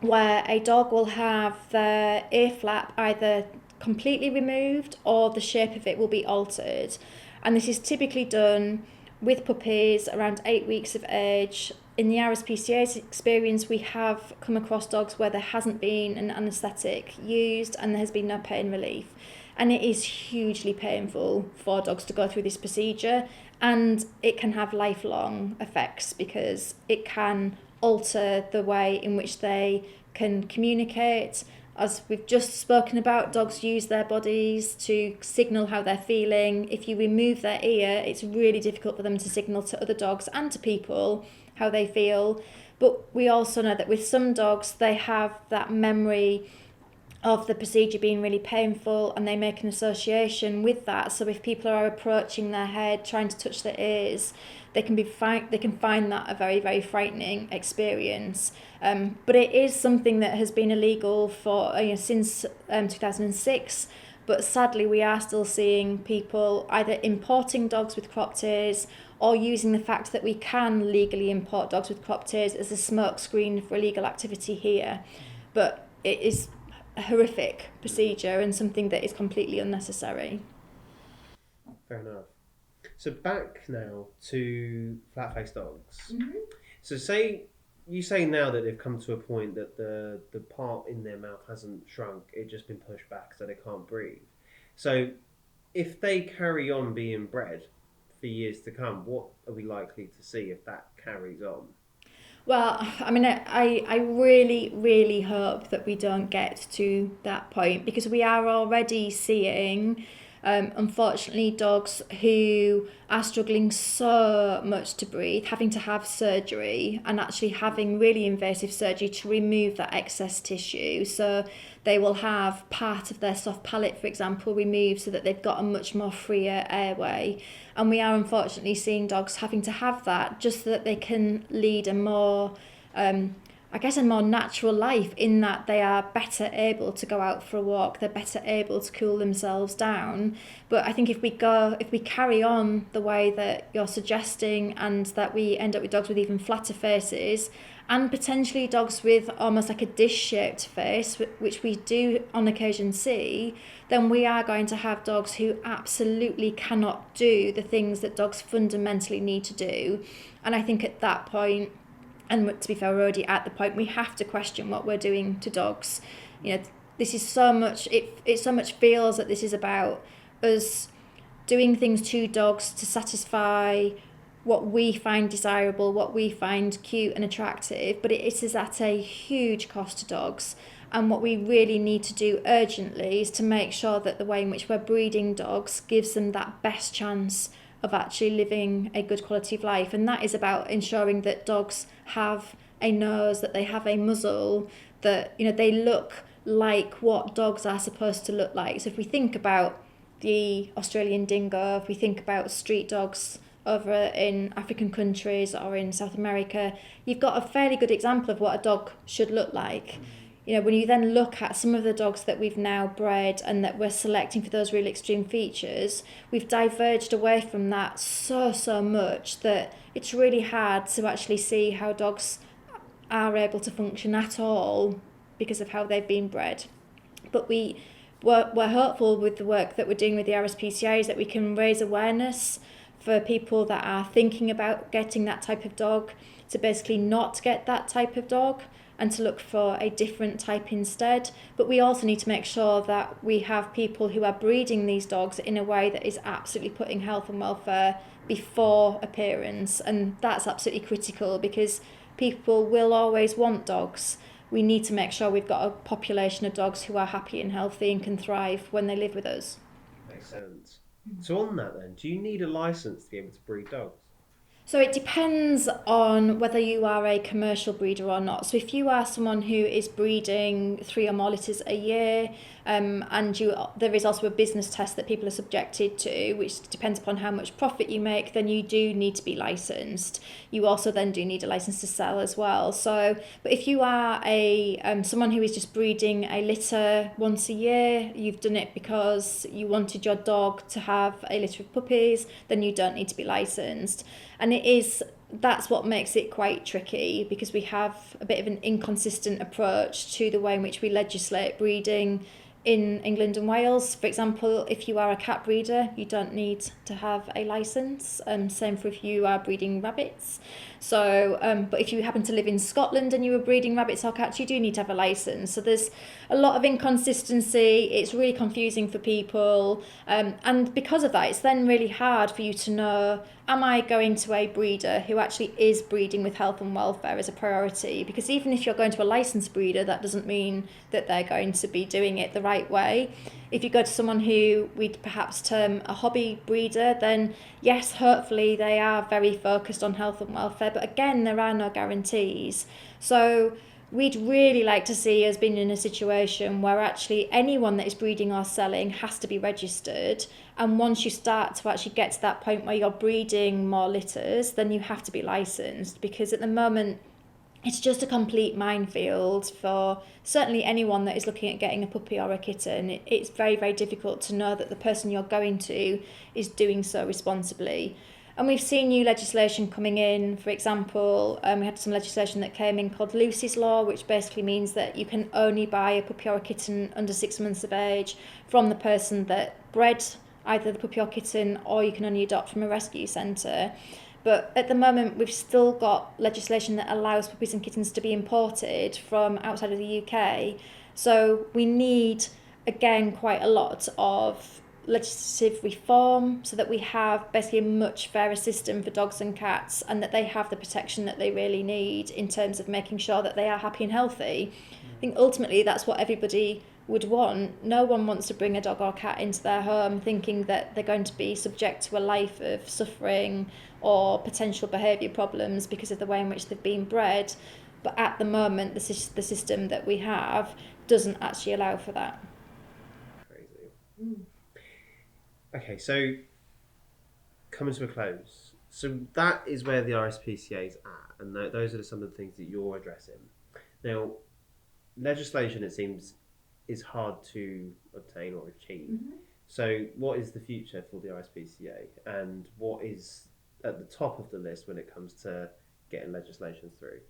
where a dog will have their ear flap either completely removed or the shape of it will be altered. And this is typically done with puppies around 8 weeks of age. In the RSPCA's experience, we have come across dogs where there hasn't been an anaesthetic used and there has been no pain relief. And it is hugely painful for dogs to go through this procedure, and it can have lifelong effects because it can alter the way in which they can communicate. As we've just spoken about, dogs use their bodies to signal how they're feeling. If you remove their ear, it's really difficult for them to signal to other dogs and to people how they feel. But we also know that with some dogs, they have that memory of the procedure being really painful, and they make an association with that. So if people are approaching their head, trying to touch their ears, they can find that a very frightening experience. But it is something that has been illegal for since 2006. But sadly, we are still seeing people either importing dogs with cropped ears or using the fact that we can legally import dogs with cropped ears as a smokescreen for illegal activity here. But it is a horrific procedure and something that is completely unnecessary. Fair enough. So back now to flat-faced dogs. Mm-hmm. So you say now that they've come to a point that the part in their mouth hasn't shrunk, it's just been pushed back so they can't breathe. So if they carry on being bred for years to come, what are we likely to see if that carries on? Well, I mean, I really hope that we don't get to that point, because we are already seeing, unfortunately, dogs who are struggling so much to breathe, having to have surgery and actually having really invasive surgery to remove that excess tissue. So they will have part of their soft palate, for example, removed so that they've got a much more freer airway. And we are unfortunately seeing dogs having to have that just so that they can lead a more I guess, a more natural life, in that they are better able to go out for a walk, they're better able to cool themselves down. But I think if we carry on the way that you're suggesting, and that we end up with dogs with even flatter faces, and potentially dogs with almost like a dish-shaped face, which we do on occasion see, then we are going to have dogs who absolutely cannot do the things that dogs fundamentally need to do. And I think at that point, and to be fair, we're already at the point, we have to question what we're doing to dogs. You know, this is so much, it so much feels that this is about us doing things to dogs to satisfy what we find desirable, what we find cute and attractive, but it is at a huge cost to dogs. And what we really need to do urgently is to make sure that the way in which we're breeding dogs gives them that best chance of actually living a good quality of life. And that is about ensuring that dogs have a nose, that they have a muzzle, that, you know, they look like what dogs are supposed to look like. So if we think about the Australian dingo, if we think about street dogs over in African countries or in South America, you've got a fairly good example of what a dog should look like. You know, when you then look at some of the dogs that we've now bred and that we're selecting for those real extreme features, we've diverged away from that so much that it's really hard to actually see how dogs are able to function at all because of how they've been bred. But we're hopeful with the work that we're doing with the RSPCA is that we can raise awareness for people that are thinking about getting that type of dog, to basically not get that type of dog and to look for a different type instead. But we also need to make sure that we have people who are breeding these dogs in a way that is absolutely putting health and welfare before appearance. And that's absolutely critical, because people will always want dogs. We need to make sure we've got a population of dogs who are happy and healthy and can thrive when they live with us. Makes sense. So on that then, do you need a license to be able to breed dogs? So it depends on whether you are a commercial breeder or not. So if you are someone who is breeding 3 or more litters a year, and there is also a business test that people are subjected to, which depends upon how much profit you make, then you do need to be licensed. You also then do need a license to sell as well. So, but if you are someone who is just breeding a litter once a year, you've done it because you wanted your dog to have a litter of puppies, then you don't need to be licensed. And that's what makes it quite tricky, because we have a bit of an inconsistent approach to the way in which we legislate breeding in England and Wales. For example, if you are a cat breeder, you don't need to have a licence. Same for if you are breeding rabbits. So, but if you happen to live in Scotland and you were breeding rabbits or cats, you do need to have a licence. So there's a lot of inconsistency. It's really confusing for people. And because of that, it's then really hard for you to know, am I going to a breeder who actually is breeding with health and welfare as a priority? Because even if you're going to a licensed breeder, that doesn't mean that they're going to be doing it the right way. If you go to someone who we'd perhaps term a hobby breeder, then yes, hopefully they are very focused on health and welfare. But again, there are no guarantees. So we'd really like to see us being in a situation where actually anyone that is breeding or selling has to be registered. And once you start to actually get to that point where you're breeding more litters, then you have to be licensed, because at the moment it's just a complete minefield for certainly anyone that is looking at getting a puppy or a kitten. It's very, very difficult to know that the person you're going to is doing so responsibly. And we've seen new legislation coming in. For example, we had some legislation that came in called Lucy's Law, which basically means that you can only buy a puppy or a kitten under 6 months of age from the person that bred either the puppy or kitten, or you can only adopt from a rescue centre. But at the moment, we've still got legislation that allows puppies and kittens to be imported from outside of the UK. So we need, again, quite a lot of legislative reform so that we have basically a much fairer system for dogs and cats, and that they have the protection that they really need in terms of making sure that they are happy and healthy. I think ultimately that's what everybody would want. No one wants to bring a dog or cat into their home thinking that they're going to be subject to a life of suffering or potential behaviour problems because of the way in which they've been bred. But at the moment, the system that we have doesn't actually allow for that. Crazy. Okay, so coming to a close. So that is where the RSPCA is at, and those are some of the things that you're addressing. Now, legislation, it seems, is hard to obtain or achieve. Mm-hmm. So, what is the future for the RSPCA, and what is at the top of the list when it comes to getting legislation through?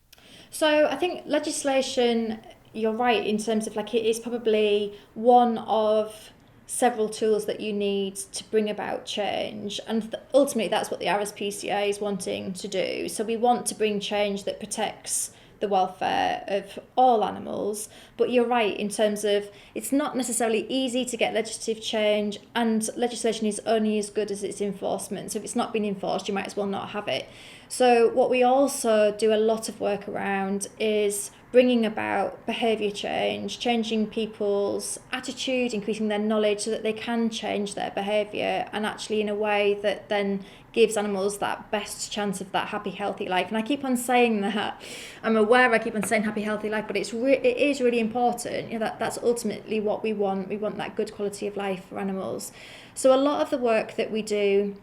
So I think legislation, you're right in terms of like it is probably one of several tools that you need to bring about change, and ultimately that's what the RSPCA is wanting to do. So we want to bring change that protects the welfare of all animals, but you're right in terms of it's not necessarily easy to get legislative change, and legislation is only as good as its enforcement. So if it's not been enforced, you might as well not have it. So what we also do a lot of work around is bringing about behaviour change, changing people's attitude, increasing their knowledge so that they can change their behaviour, and actually in a way that then gives animals that best chance of that happy, healthy life. And I keep on saying that. I'm aware I keep on saying happy, healthy life, but it is really important. You know, that's ultimately what we want. We want that good quality of life for animals. So a lot of the work that we do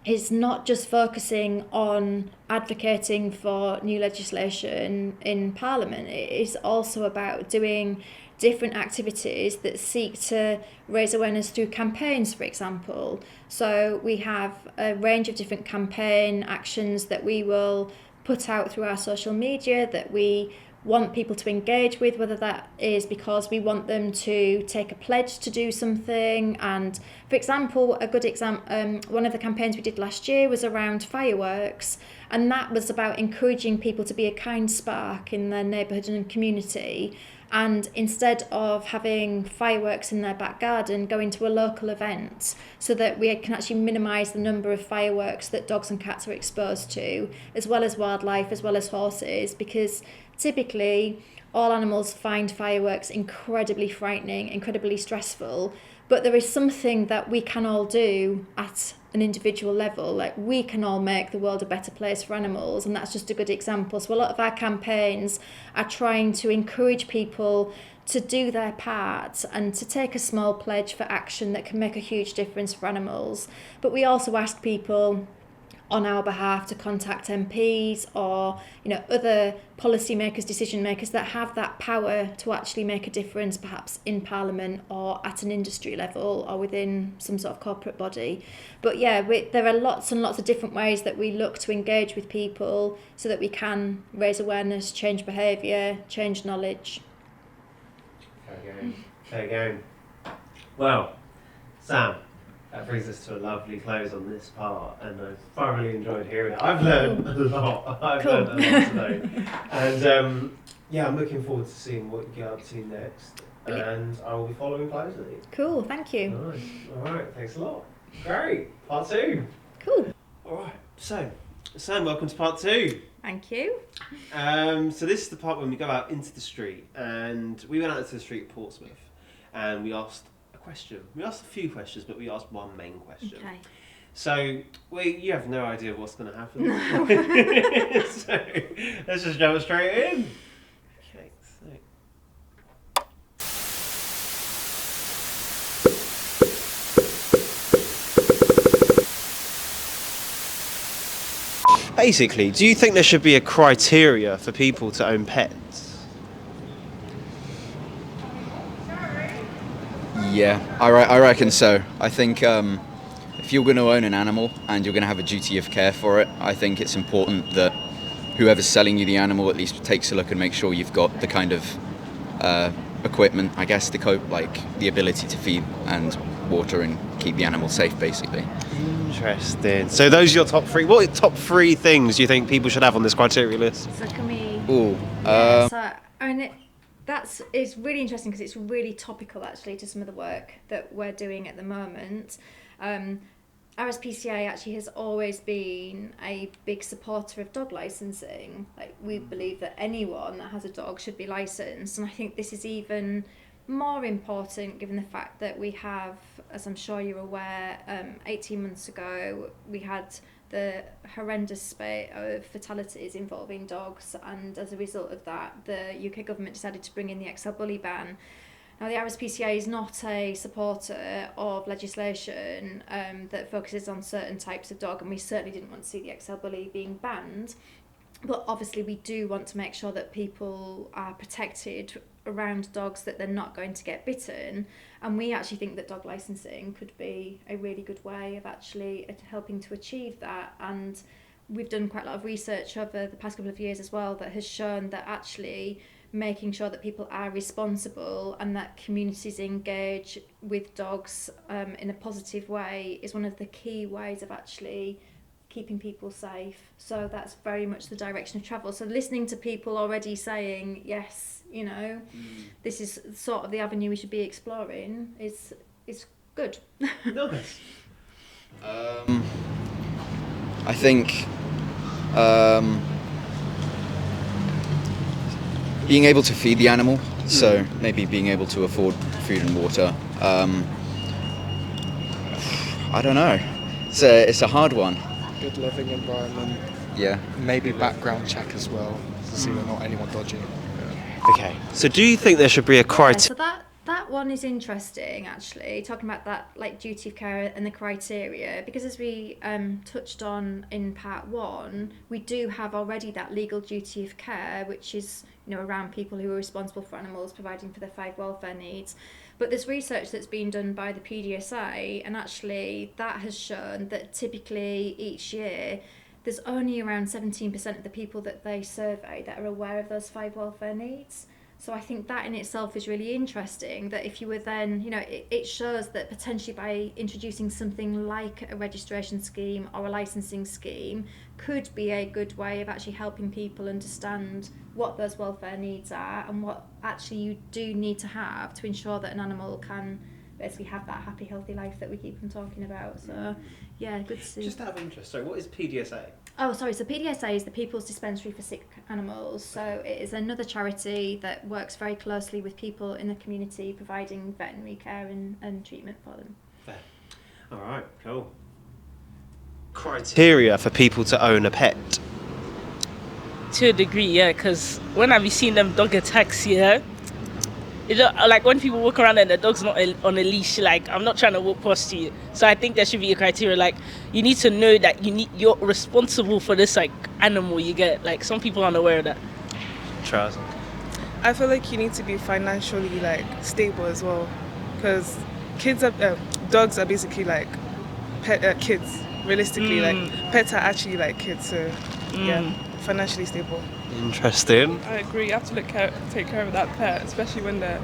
is not just focusing on advocating for new legislation in Parliament. It is also about doing different activities that seek to raise awareness through campaigns, for example. So we have a range of different campaign actions that we will put out through our social media that we want people to engage with, whether that is because we want them to take a pledge to do something. And for example, a good example, one of the campaigns we did last year was around fireworks, and that was about encouraging people to be a kind spark in their neighbourhood and community, and instead of having fireworks in their back garden, going to a local event so that we can actually minimise the number of fireworks that dogs and cats are exposed to, as well as wildlife, as well as horses, because typically all animals find fireworks incredibly frightening, incredibly stressful, but there is something that we can all do at an individual level. Like, we can all make the world a better place for animals, and that's just a good example. So a lot of our campaigns are trying to encourage people to do their part and to take a small pledge for action that can make a huge difference for animals. But we also ask people on our behalf to contact MPs or, you know, other policymakers, decision makers that have that power to actually make a difference, perhaps in Parliament or at an industry level or within some sort of corporate body. But yeah, there are lots and lots of different ways that we look to engage with people so that we can raise awareness, change behaviour, change knowledge. Fair going. Well, Sam, that brings us to a lovely close on this part, and I've thoroughly enjoyed hearing it. I've learned a lot. I've learned a lot today. And yeah, I'm looking forward to seeing what you get up to next. And I will be following closely. Cool, thank you. Nice. All right, thanks a lot. Great. Part 2. Cool. All right, so Sam, welcome to part 2. Thank you. So this is the part when we go out into the street, and we went out into the street at Portsmouth, and we asked a question. We asked a few questions, but we asked one main question. Okay. So you have no idea what's going to happen. No. So let's just jump straight in. Okay, so. Basically, do you think there should be a criteria for people to own pets? Yeah, I reckon so. I think if you're going to own an animal and you're going to have a duty of care for it, I think it's important that whoever's selling you the animal at least takes a look and make sure you've got the kind of equipment, I guess, to cope, like the ability to feed and water and keep the animal safe, basically. Interesting. So those are your top 3. What top 3 things do you think people should have on this criteria list? So can we... Ooh. So, I mean, it's really interesting because it's really topical actually to some of the work that we're doing at the moment. RSPCA actually has always been a big supporter of dog licensing. Like, we believe that anyone that has a dog should be licensed, and I think this is even more important given the fact that we have, as I'm sure you're aware, 18 months ago we had the horrendous spate of fatalities involving dogs, and as a result of that the UK government decided to bring in the XL bully ban. Now, the RSPCA is not a supporter of legislation that focuses on certain types of dog, and we certainly didn't want to see the XL bully being banned. But obviously we do want to make sure that people are protected around dogs, that they're not going to get bitten. And we actually think that dog licensing could be a really good way of actually helping to achieve that. And we've done quite a lot of research over the past couple of years as well that has shown that actually making sure that people are responsible and that communities engage with dogs in a positive way is one of the key ways of actually keeping people safe. So that's very much the direction of travel. So listening to people already saying, yes, you know, this is sort of the avenue we should be exploring is good. Nice. I think being able to feed the animal, so maybe being able to afford food and water. I don't know. It's a hard one. Good living environment. Yeah. Maybe background check as well to see whether not anyone dodgy. Okay. So do you think there should be a Yeah, criteria? so that one is interesting, actually, talking about that like duty of care and the criteria, because as we touched on in part 1, we do have already that legal duty of care, which is, you know, around people who are responsible for animals, providing for their 5 welfare needs. But there's research that's been done by the PDSA, and actually that has shown that typically each year there's only around 17% of the people that they survey that are aware of those 5 welfare needs. So I think that in itself is really interesting, that if you were then, you know, it shows that potentially by introducing something like a registration scheme or a licensing scheme could be a good way of actually helping people understand what those welfare needs are and what actually you do need to have to ensure that an animal can basically have that happy, healthy life that we keep on talking about. So yeah, good to see. Just out of interest, sorry, what is PDSA? Oh, sorry. So PDSA is the People's Dispensary for Sick Animals. So it is another charity that works very closely with people in the community, providing veterinary care and treatment for them. Fair. All right, cool. Criteria for people to own a pet. To a degree, yeah, because when I've seen them dog attacks, yeah, you know, like when people walk around and the dog's not on a leash, like, I'm not trying to walk past you. So I think there should be a criteria, like, you need to know that you're responsible for this, like, animal you get. Like, some people aren't aware of that. Charles. I feel like you need to be financially like stable as well, because dogs are basically like kids. Realistically, like pets are actually like kids. So yeah, financially stable. Interesting. I agree. You have to take care of that pet, especially when they're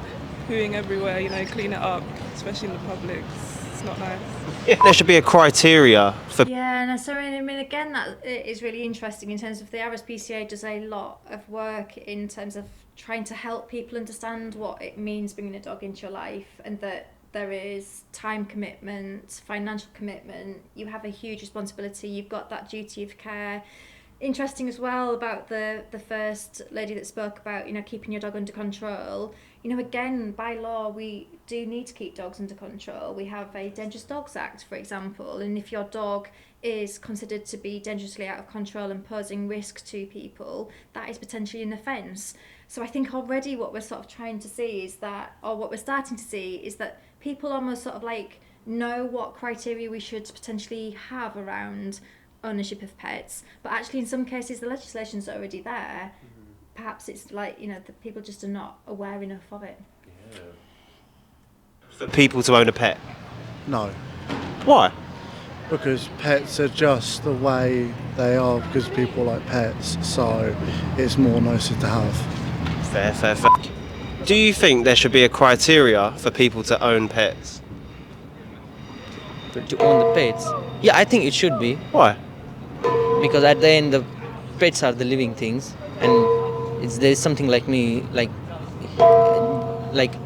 pooing everywhere. You know, clean it up, especially in the public. It's not nice. There should be a criteria for. Yeah, and so I mean, again, that is really interesting in terms of the RSPCA does a lot of work in terms of trying to help people understand what it means bringing a dog into your life, and that there is time commitment, financial commitment. You have a huge responsibility. You've got that duty of care. Interesting as well about the first lady that spoke about, you know, keeping your dog under control. You know, again, by law, we do need to keep dogs under control. We have a Dangerous Dogs Act, for example, and if your dog is considered to be dangerously out of control and posing risk to people, that is potentially an offence. So I think already what we're sort of trying to see is that, or what we're starting to see is that people almost sort of like know what criteria we should potentially have around ownership of pets, but actually in some cases the legislation's already there. Perhaps it's like, you know, the people just are not aware enough of it. Yeah. For people to own a pet. No, Why? because pets are just the way they are because people like pets, so it's more nicer to have. Fair. Do you think there should be a criteria for people to own pets? To own the pets? Yeah, I think it should be, Why? because at the end the pets are the living things, and there's something like me, like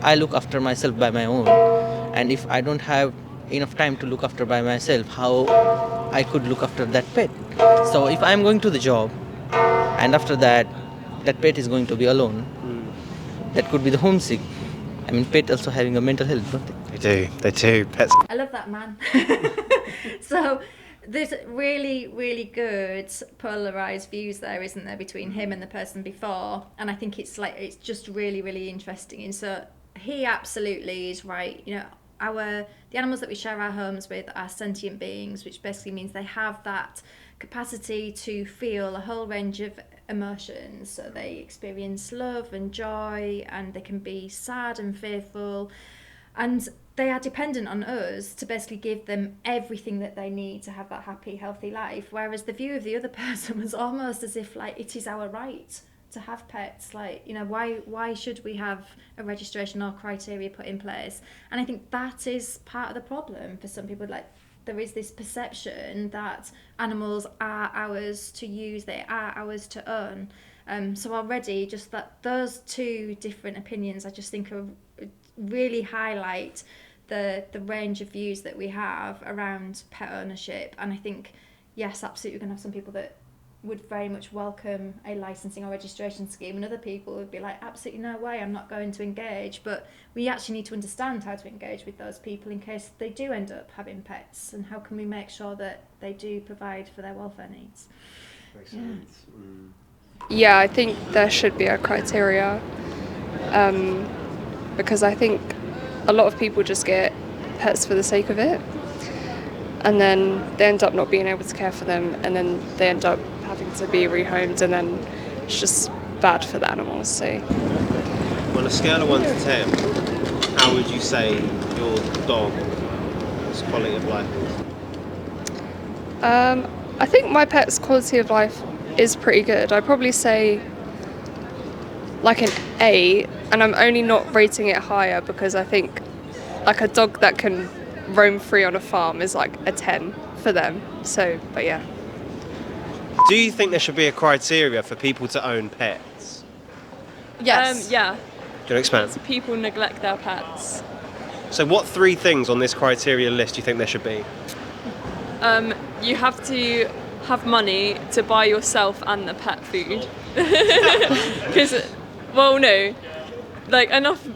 I look after myself by my own, and if I don't have enough time to look after by myself, how I could look after that pet? So if I'm going to the job and after that pet is going to be alone, that could be the homesick. I mean, pet also having a mental health, don't they? They do. Pets. I love that man. So there's really, really good polarised views there, isn't there, between him and the person before, and I think it's just really, really interesting. And so he absolutely is right. You know, the animals that we share our homes with are sentient beings, which basically means they have that capacity to feel a whole range of emotions. So they experience love and joy, and they can be sad and fearful, and they are dependent on us to basically give them everything that they need to have that happy, healthy life. Whereas the view of the other person was almost as if like it is our right to have pets. Like, you know, why should we have a registration or criteria put in place? And I think that is part of the problem for some people. Like, there is this perception that animals are ours to use, they are ours to own. So already just that those two different opinions, I just think are really highlight the range of views that we have around pet ownership. And I think, yes, absolutely, we're going to have some people that would very much welcome a licensing or registration scheme, and other people would be like, absolutely no way, I'm not going to engage. But we actually need to understand how to engage with those people in case they do end up having pets, and how can we make sure that they do provide for their welfare needs. Makes sense. Yeah, I think there should be a criteria, because I think a lot of people just get pets for the sake of it, and then they end up not being able to care for them, and then they end up having to be rehomed, and then it's just bad for the animals. So, On a scale of 1 to 10, how would you say your dog's quality of life is? I think my pet's quality of life is pretty good. I'd probably say like an 8, and I'm only not rating it higher because I think like a dog that can roam free on a farm is like a 10 for them. So, but yeah. Do you think there should be a criteria for people to own pets? Yes. Yeah. Do you want to expand? People neglect their pets. So what 3 things on this criteria list do you think there should be? You have to have money to buy yourself and the pet food. Because, well, no, like enough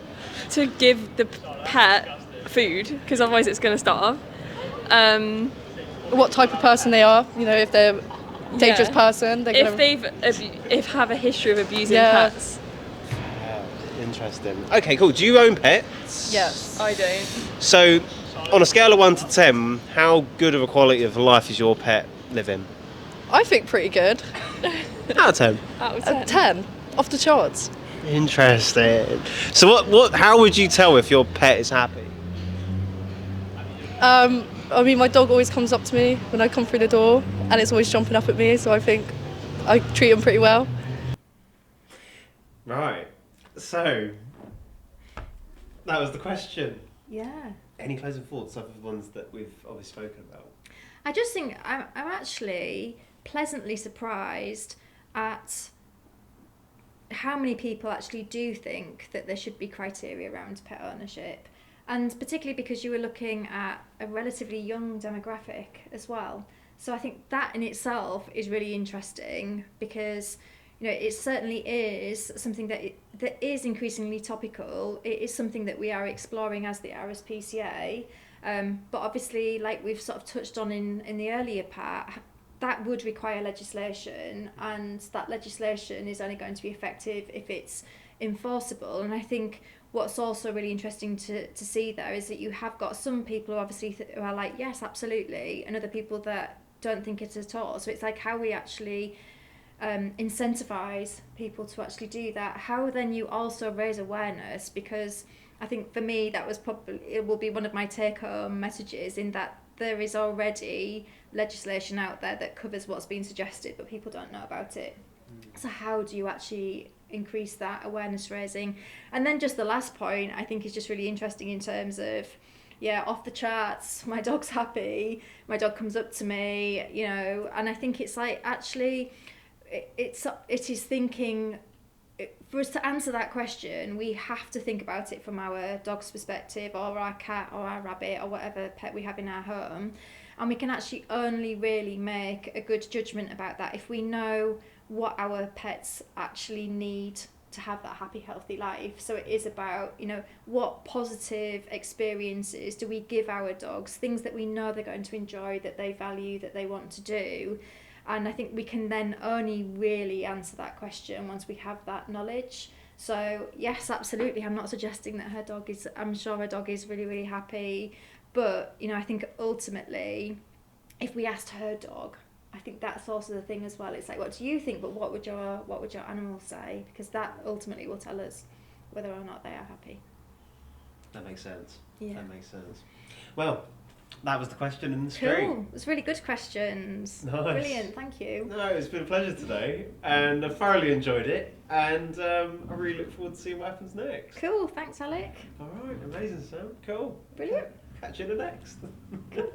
to give the pet food, because otherwise it's going to starve. What type of person they are, you know, if they're a dangerous person, they're if have a history of abusing Yeah. pets. Interesting. Okay, cool. Do you own pets? Yes, I don't. So, on a scale of 1 to 10, how good of a quality of life is your pet living? I think pretty good. Out of 10. Out of A 10. 10, off the charts. Interesting. So how would you tell if your pet is happy? I mean, my dog always comes up to me when I come through the door, and it's always jumping up at me, so I think I treat him pretty well. Right. So, that was the question. Yeah. Any closing thoughts other than the ones that we've obviously spoken about? I just think I'm actually pleasantly surprised at how many people actually do think that there should be criteria around pet ownership, and particularly because you were looking at a relatively young demographic as well. So I think that in itself is really interesting, because you know, it certainly is something that is increasingly topical. It is something that we are exploring as the RSPCA, but obviously, like we've sort of touched on in the earlier part, that would require legislation, and that legislation is only going to be effective if it's enforceable. And I think what's also really interesting to see there is that you have got some people who obviously who are like, yes, absolutely, and other people that don't think it at all. So it's like how we actually incentivize people to actually do that. How then you also raise awareness, because I think for me that was probably, it will be one of my take-home messages, in that there is already legislation out there that covers what's being suggested, but people don't know about it. So how do you actually increase that awareness raising? And then just the last point I think is just really interesting in terms of, yeah, off the charts, my dog's happy, my dog comes up to me, you know, and I think it's like actually it is thinking, for us to answer that question, we have to think about it from our dog's perspective, or our cat or our rabbit or whatever pet we have in our home. And we can actually only really make a good judgment about that if we know what our pets actually need to have that happy, healthy life. So it is about, you know, what positive experiences do we give our dogs, things that we know they're going to enjoy, that they value, that they want to do. And I think we can then only really answer that question once we have that knowledge. So yes, absolutely, I'm not suggesting that I'm sure her dog is really, really happy. But, you know, I think ultimately, if we asked her dog, I think that's also the thing as well. It's like, what do you think, but what would your animal say? Because that ultimately will tell us whether or not they are happy. That makes sense. Yeah. That makes sense. Well, that was the question in the street. Cool. It was really good questions. Nice. Brilliant. Thank you. No, it's been a pleasure today, and I thoroughly enjoyed it, and I really look forward to seeing what happens next. Cool. Thanks, Alec. All right, amazing, Sam. Cool. Brilliant. Catch you in the next. Cool.